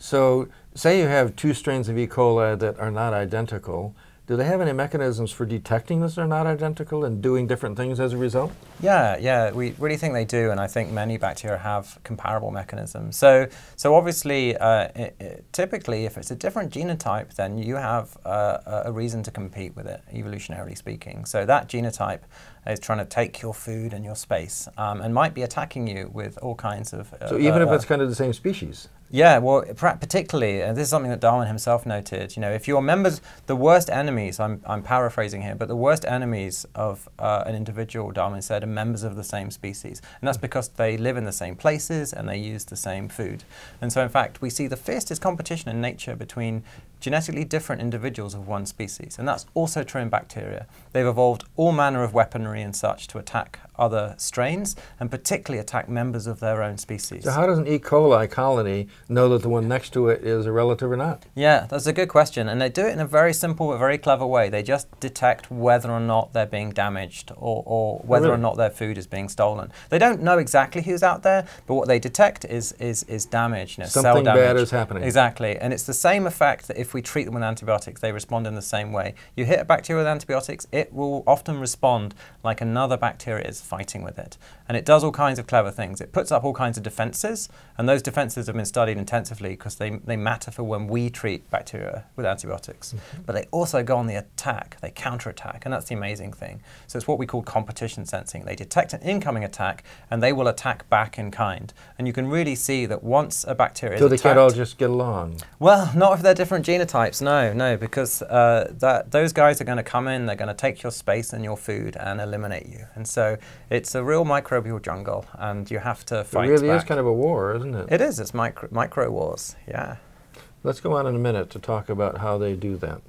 So say you have two strains of E. coli that are not identical. Do they have any mechanisms for detecting this they're not identical and doing different things as a result? Yeah, we really think they do, and I think many bacteria have comparable mechanisms. So obviously, typically, if it's a different genotype, then you have a reason to compete with it, evolutionarily speaking. So that genotype is trying to take your food and your space, and might be attacking you with all kinds of... so even if it's kind of the same species? Yeah, well, particularly, this is something that Darwin himself noted, you know, if you're members, the worst enemies, I'm paraphrasing here, but the worst enemies of an individual, Darwin said, are members of the same species. And that's because they live in the same places and they use the same food. And so, in fact, we see the fiercest competition in nature between genetically different individuals of one species. And that's also true in bacteria. They've evolved all manner of weaponry and such to attack other strains, and particularly attack members of their own species. So how does an E. coli colony know that the one next to it is a relative or not? Yeah, that's a good question. And they do it in a very simple but very clever way. They just detect whether or not they're being damaged or whether or not their food is being stolen. They don't know exactly who's out there, but what they detect is damage, you know, something cell damage. bad is happening. Exactly. And it's the same effect that if we treat them with antibiotics, they respond in the same way. You hit a bacteria with antibiotics, it will often respond like another bacteria is fighting with it. And it does all kinds of clever things. It puts up all kinds of defenses, and those defenses have been studied intensively because they matter for when we treat bacteria with antibiotics. But they also go on the attack, they counterattack, and that's the amazing thing. So it's what we call competition sensing. They detect an incoming attack, and they will attack back in kind. And you can really see that once a bacteria is attacked... So they can't all just get along? Well, not if they're different genotypes, no, because those guys are going to come in, they're going to take your space and your food and eliminate you. And so it's a real microbial jungle, and you have to fight back. It really is kind of a war, isn't it? It is. It's micro wars, yeah. Let's go on in a minute to talk about how they do that.